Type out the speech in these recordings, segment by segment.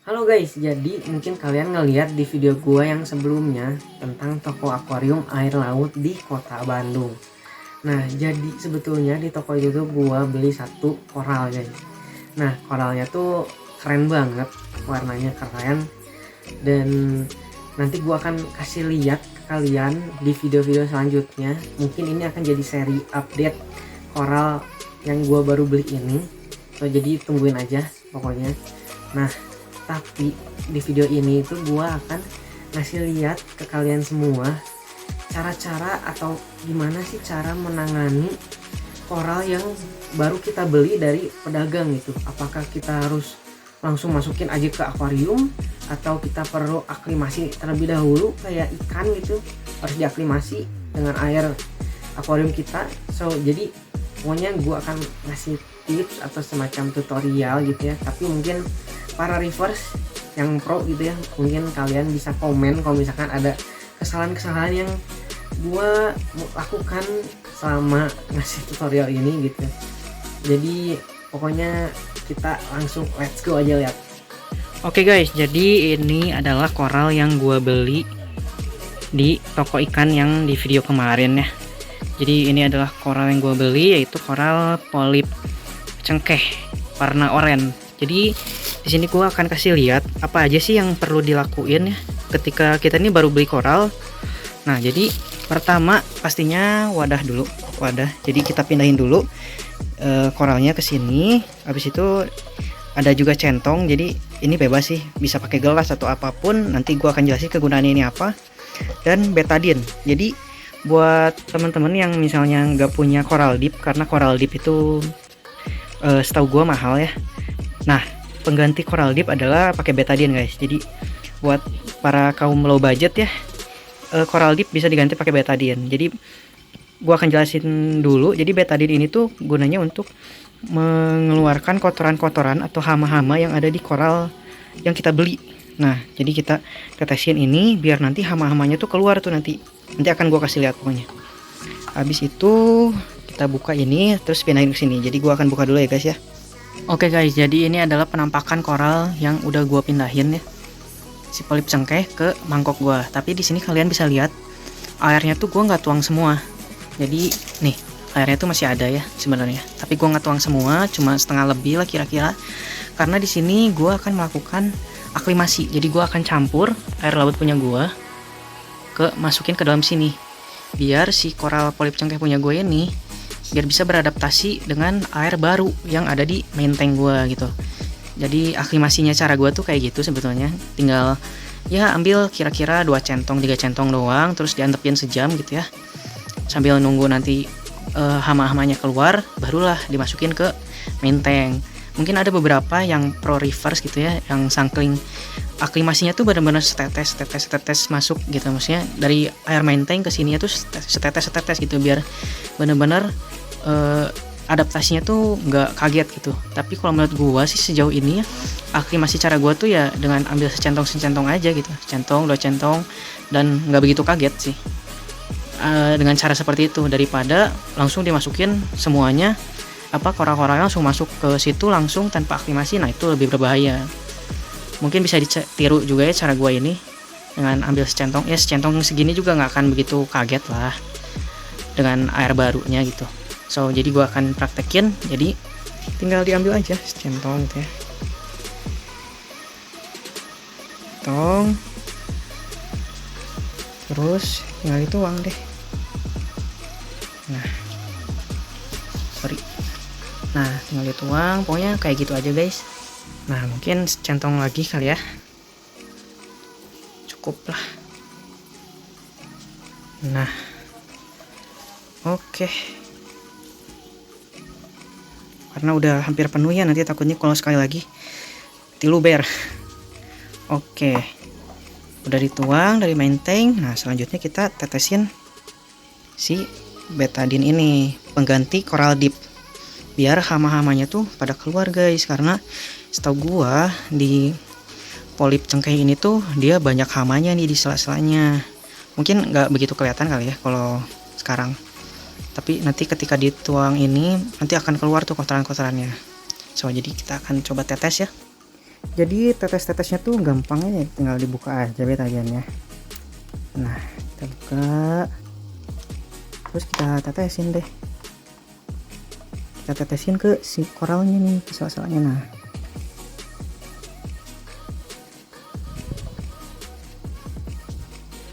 Halo guys, jadi mungkin kalian ngeliat di video gua yang sebelumnya tentang toko akuarium air laut di kota Bandung. Nah, jadi sebetulnya di toko itu tuh gua beli satu koral guys. Nah, koralnya tuh keren banget, warnanya keren. Dan nanti gua akan kasih lihat ke kalian di video-video selanjutnya. Mungkin ini akan jadi seri update koral yang gua baru beli ini. So, jadi tungguin aja pokoknya. Nah, tapi di video ini itu gua akan ngasih lihat ke kalian semua cara-cara atau gimana sih cara menangani koral yang baru kita beli dari pedagang gitu. Apakah kita harus langsung masukin aja ke akuarium atau kita perlu aklimasi terlebih dahulu kayak ikan gitu, harus diaklimasi dengan air akuarium kita. So jadi pokoknya gua akan ngasih tips atau semacam tutorial gitu ya, tapi mungkin para reviewers yang pro gitu ya, mungkin kalian bisa komen kalau misalkan ada kesalahan-kesalahan yang gua lakukan selama ngasih tutorial ini gitu. Jadi pokoknya kita langsung let's go aja lihat. Oke guys, jadi ini adalah koral yang gua beli di toko ikan yang di video kemarin ya. Jadi ini adalah koral yang gua beli, yaitu koral polip cengkeh warna oranye. Jadi di sini gua akan kasih lihat apa aja sih yang perlu dilakuin ya ketika kita ini baru beli koral. Nah, jadi pertama pastinya wadah dulu, wadah. Jadi kita pindahin dulu koralnya ke sini. Habis itu ada juga centong. Jadi ini bebas sih, bisa pakai gelas atau apapun. Nanti gua akan jelasin kegunaannya ini apa. Dan betadine. Jadi buat teman-teman yang misalnya nggak punya coral dip, karena coral dip itu setahu gua mahal ya. Nah, pengganti coral dip adalah pakai betadine guys. Jadi buat para kaum low budget ya, coral dip bisa diganti pakai betadine. Jadi gua akan jelasin dulu. Jadi betadine ini tuh gunanya untuk mengeluarkan kotoran-kotoran atau hama-hama yang ada di koral yang kita beli. Nah, jadi kita tetesin ini biar nanti hama-hamanya tuh keluar tuh nanti akan gua kasih lihat pokoknya. Habis itu kita buka ini terus pindahin ke sini. Jadi gua akan buka dulu ya guys ya. Oke guys, jadi ini adalah penampakan koral yang udah gua pindahin ya, si polip cengkeh ke mangkok gua. Tapi di sini kalian bisa lihat airnya tuh gua nggak tuang semua. Jadi nih airnya tuh masih ada ya sebenarnya. Tapi gua nggak tuang semua, cuma setengah lebih lah kira-kira. Karena di sini gua akan melakukan aklimasi. Jadi gua akan campur air laut punya gua masukin ke dalam sini. Biar si koral polip cengkeh punya gue ini biar bisa beradaptasi dengan air baru yang ada di main tank gua gitu. Jadi aklimasinya cara gua tuh kayak gitu sebetulnya. Tinggal ya ambil kira-kira 2 centong 3 centong doang, terus diantepin sejam gitu ya. Sambil nunggu nanti hama-hamanya keluar, barulah dimasukin ke main tank. Mungkin ada beberapa yang pro reverse gitu ya, yang sampling aklimasinya tuh benar-benar setetes masuk gitu. Maksudnya dari air main tank ke sini tuh setetes gitu biar benar-benar adaptasinya tuh nggak kaget gitu. Tapi kalau menurut gua sih sejauh ini ya, aklimasi cara gua tuh ya dengan ambil secentong aja gitu, centong 2 centong, dan nggak begitu kaget sih dengan cara seperti itu, daripada langsung dimasukin semuanya koral-koralnya langsung masuk ke situ langsung tanpa aklimasi. Nah itu lebih berbahaya. Mungkin bisa ditiru juga ya cara gua ini dengan ambil secentong ya, secentong segini juga nggak akan begitu kaget lah dengan air barunya gitu. So jadi gua akan praktekin, jadi tinggal diambil aja secentong gitu ya, tong, terus tinggal dituang deh. Nah tinggal dituang, pokoknya kayak gitu aja guys. Nah mungkin secentong lagi kali ya, cukup lah. Nah oke. Karena udah hampir penuh ya, nanti takutnya kalau sekali lagi tiluber. Oke, udah dituang dari main tank. Nah selanjutnya kita tetesin si betadine ini, pengganti coral dip, biar hama-hamanya tuh pada keluar guys. Karena setahu gua di polip cengkeh ini tuh dia banyak hamanya nih di sela-selanya. Mungkin nggak begitu kelihatan kali ya kalau sekarang, tapi nanti ketika dituang ini nanti akan keluar tuh kotoran-kotorannya. So jadi kita akan coba tetes ya. Jadi tetes-tetesnya tuh gampangnya, tinggal dibuka aja betadiannya. Nah kita buka, terus kita tetesin deh, kita tetesin ke si koralnya nih, ke sela-selanya. Nah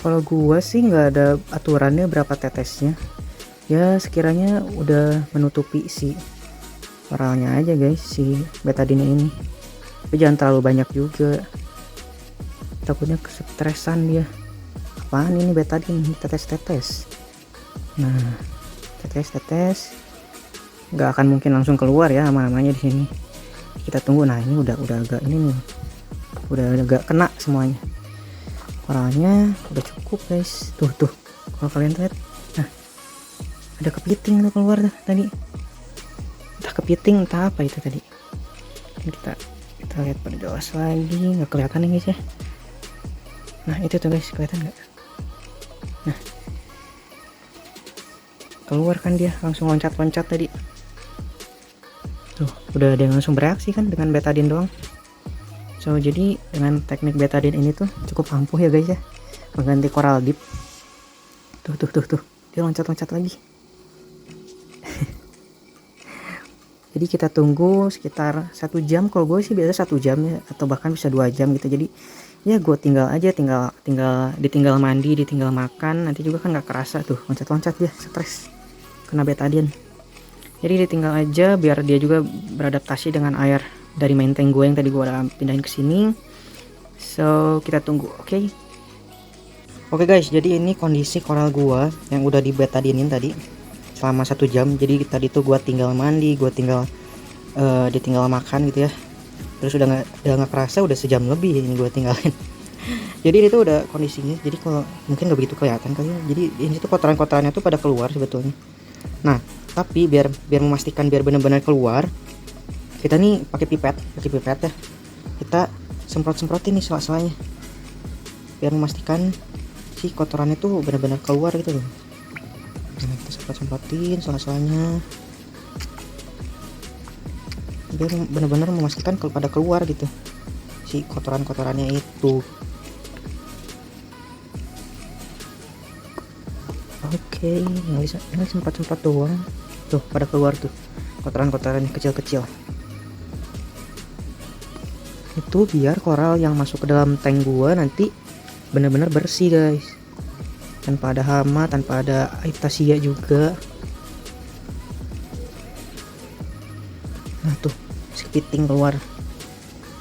kalau gua sih nggak ada aturannya berapa tetesnya ya, sekiranya udah menutupi si koralnya aja guys, si betadine ini. Tapi jangan terlalu banyak juga, takutnya kesetresan dia. Apaan ini betadine, tetes-tetes. Nah tetes-tetes nggak akan mungkin langsung keluar ya nama-namanya di sini. Kita tunggu. Nah ini udah agak ini nih, udah agak kena semuanya. Koralnya udah cukup guys, tuh kalau kalian lihat. Nah ada kepiting tuh keluar tuh tadi, entah kepiting entah apa itu tadi. Ini kita lihat perjelas lagi, nggak kelihatan nih guys ya. Nah itu tuh guys, kelihatan nggak? Nah keluar kan dia, langsung loncat-loncat tadi. Tuh udah ada yang langsung bereaksi kan dengan betadine doang. So jadi dengan teknik betadine ini tuh cukup ampuh ya guys ya, mengganti coral deep. Tuh dia loncat-loncat lagi. Jadi kita tunggu sekitar 1 jam. Kalau gue sih biasa 1 jam ya, atau bahkan bisa 2 jam gitu. Jadi ya gue tinggal ditinggal mandi, ditinggal makan, nanti juga kan nggak kerasa tuh loncat-loncat dia, stres kena betadine. Jadi ditinggal aja biar dia juga beradaptasi dengan air dari main tank gue yang tadi gue udah pindahin ke sini. So kita tunggu. Oke guys, jadi ini kondisi koral gua yang udah di betadinin tadi selama 1 jam. Jadi tadi tuh gua tinggal mandi, gua tinggal ditinggal makan gitu ya. Terus udah nggak kerasa udah sejam lebih ini gua tinggalin. Jadi ini tuh udah kondisinya. Jadi kalau mungkin nggak begitu kelihatan kali ya. Jadi ini tuh kotoran-kotorannya tuh pada keluar sebetulnya. Nah tapi biar memastikan biar benar-benar keluar, kita nih pakai pipet ya. Kita semprotin nih sela-selanya biar memastikan si kotorannya tuh benar-benar keluar gitu loh. Nah, kita semprotin sela-selanya biar benar-benar memastikan kalau pada keluar gitu si kotoran-kotorannya itu. Oke, ini semprot doang tuh pada keluar tuh kotoran-kotoran kecil-kecil. Itu biar koral yang masuk ke dalam tank gua nanti benar-benar bersih guys, tanpa ada hama, tanpa ada aiptasia juga. Nah tuh si kepiting keluar,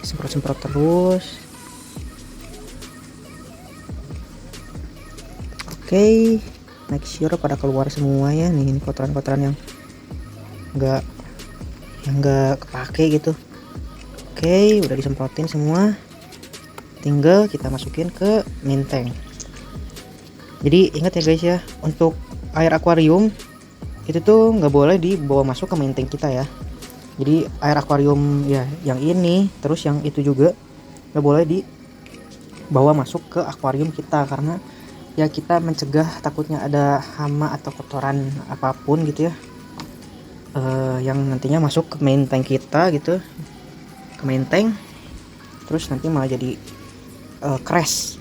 semprot terus. Oke, make sure pada keluar semua ya. Nih ini kotoran-kotoran yang nggak kepake gitu. Oke, udah disemprotin semua, tinggal kita masukin ke main tank. Jadi ingat ya guys ya, untuk air akuarium itu tuh nggak boleh dibawa masuk ke main tank kita ya. Jadi air akuarium ya yang ini terus yang itu juga nggak boleh dibawa masuk ke akuarium kita, karena ya kita mencegah takutnya ada hama atau kotoran apapun gitu ya, yang nantinya masuk ke main tank kita gitu, ke main tank, terus nanti malah jadi crash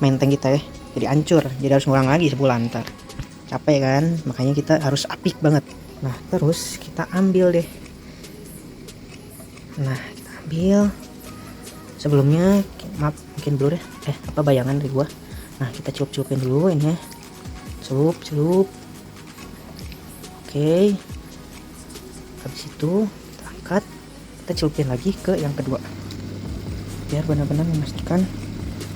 main tank kita ya, jadi hancur, jadi harus ngulang lagi sebulan ntar. Capek kan, makanya kita harus apik banget. Nah terus kita ambil deh. Nah kita ambil, sebelumnya maaf mungkin dulu deh apa bayangan dari gua. Nah kita celup-celupin dulu ini ya, celup. Oke, habis itu kita angkat, kita celupin lagi ke yang kedua biar benar-benar memastikan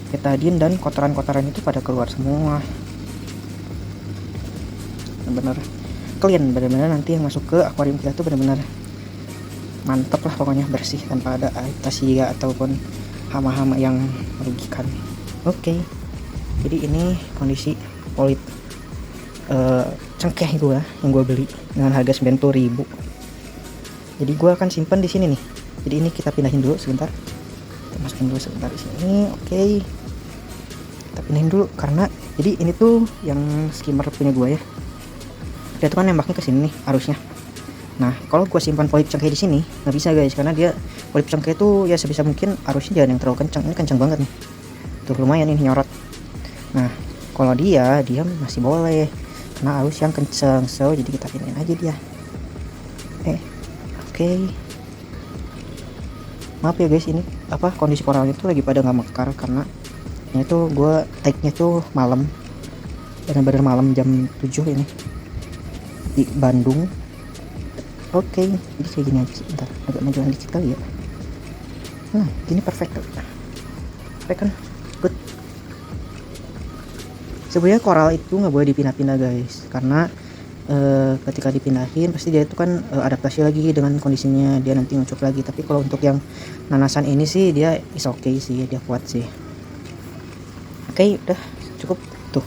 betadine dan kotoran-kotoran itu pada keluar semua, benar-benar clean. Benar-benar nanti yang masuk ke akuarium kita tuh benar-benar mantep lah pokoknya, bersih tanpa ada aiptasia ataupun hama-hama yang merugikan. Oke, jadi ini kondisi polit cengkeh gue yang gue beli dengan harga 90.000. Jadi gue akan simpan di sini nih. Jadi ini kita pindahin dulu sebentar, kita masukin dulu sebentar di sini. Oke, kita pindahin dulu karena jadi ini tuh yang skimmer punya gue ya, dia tuh kan nembaknya ke sini nih arusnya. Nah kalau gue simpan polip cengkeh di sini nggak bisa guys, karena dia polip cengkeh itu ya sebisa mungkin arusnya jangan yang terlalu kencang. Ini kencang banget nih, tuh lumayan ini nyorot. Nah kalau dia masih boleh karena arus yang kencang, so jadi kita pinin aja dia. Oke. Maaf ya guys, ini apa kondisi koralnya itu lagi pada nggak mekar karena ini tuh gue take-nya tuh malam, benar-benar malam jam 7 ini di Bandung. Oke, jadi kayak gini aja. Bentar, agak majuan dikit kali ya. Nah gini perfect kan, good. Sebenarnya koral itu nggak boleh dipindah-pindah guys, karena ketika dipindahin pasti dia itu kan adaptasi lagi dengan kondisinya, dia nanti ngucup lagi. Tapi kalau untuk yang nanasan ini sih dia is okay sih, dia kuat sih. Oke, udah cukup tuh.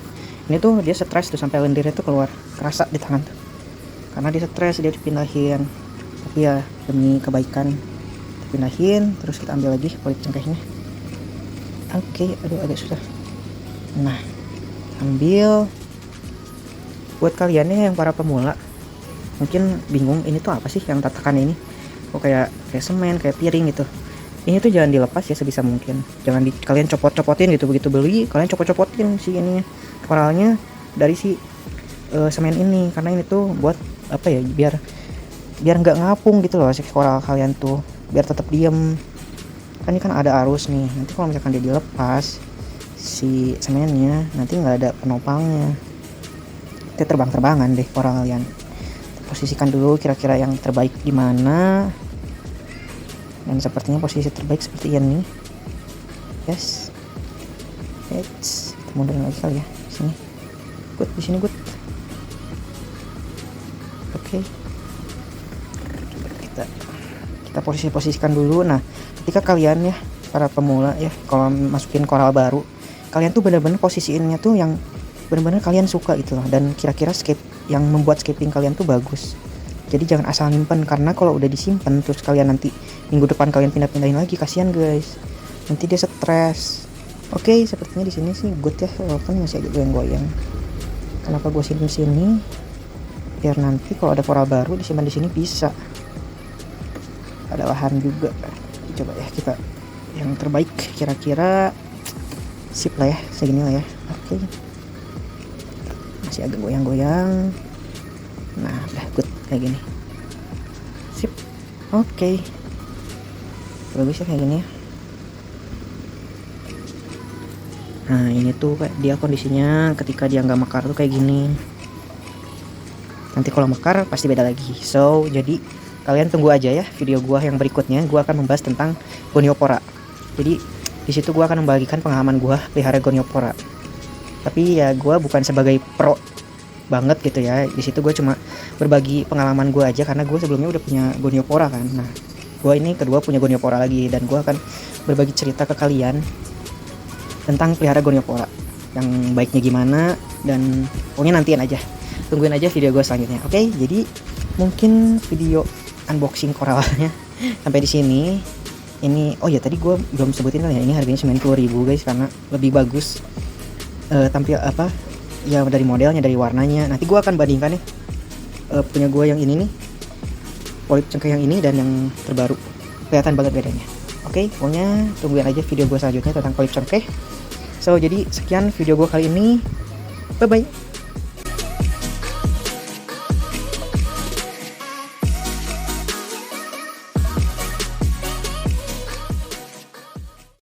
Ini tuh dia stres tuh sampai lendirnya tuh keluar, kerasa di tangan tuh karena dia stres, dia dipindahin. Tapi ya demi kebaikan dipindahin. Terus kita ambil lagi polip cengkehnya. Oke, aduh agak susah. Nah ambil. Buat kaliannya yang para pemula mungkin bingung ini tuh apa sih yang tatakan ini, kok kayak semen, kayak piring gitu. Ini tuh jangan dilepas ya sebisa mungkin, jangan kalian copot-copotin gitu. Begitu beli kalian copot-copotin si ininya, koralnya dari si semen ini, karena ini tuh buat apa ya, biar nggak ngapung gitu loh si koral kalian tuh, biar tetap diem. Kan ini kan ada arus nih, nanti kalau misalkan dia dilepas si semennya nanti nggak ada penopangnya, terbang-terbangan deh koral kalian. Posisikan dulu kira-kira yang terbaik di mana, dan sepertinya posisi terbaik seperti ini. Yes, kita mundurin lagi kali ya, sini good, di sini good. Oke, kita posisikan dulu. Nah ketika kalian ya para pemula ya, kalau masukin koral baru, kalian tuh bener-bener posisiinnya tuh yang benar-benar kalian suka gitu loh, dan kira-kira scape yang membuat scaping kalian tuh bagus. Jadi jangan asal nyimpen, karena kalau udah disimpan terus kalian nanti minggu depan kalian pindah-pindahin lagi, kasihan guys, nanti dia stres. Oke, sepertinya di sini sih good ya, walaupun masih agak goyang-goyang. Kenapa gue simpen sini? Biar nanti kalau ada koral baru disimpan di sini bisa. Ada lahan juga. Coba ya kita yang terbaik, kira-kira sip lah ya, segini lah ya. Oke. Masih agak goyang-goyang. Nah udah good kayak gini, sip. Oke, bagus ya kayak gini ya. Nah ini tuh kayak dia kondisinya ketika dia nggak mekar tuh kayak gini. Nanti kalau mekar pasti beda lagi. So jadi kalian tunggu aja ya video gua yang berikutnya. Gua akan membahas tentang goniopora. Jadi di situ gua akan membagikan pengalaman gua pelihara goniopora. Tapi ya gue bukan sebagai pro banget gitu ya. Di situ gue cuma berbagi pengalaman gue aja, karena gue sebelumnya udah punya goniopora kan. Nah gue ini kedua punya goniopora lagi, dan gue akan berbagi cerita ke kalian tentang pelihara goniopora yang baiknya gimana. Dan pokoknya nantiin aja, tungguin aja video gue selanjutnya. Oke, jadi mungkin video unboxing koralnya sampai di sini. Ini oh ya tadi gue belum sebutin kan ya, ini harganya 90.000 guys, karena lebih bagus tampil apa ya, dari modelnya, dari warnanya. Nanti gue akan bandingkan nih punya gue yang ini nih, polip cengkeh yang ini dan yang terbaru, kelihatan banget bedanya. Oke, pokoknya tungguin aja video gue selanjutnya tentang polip cengkeh. So jadi sekian video gue kali ini, bye bye.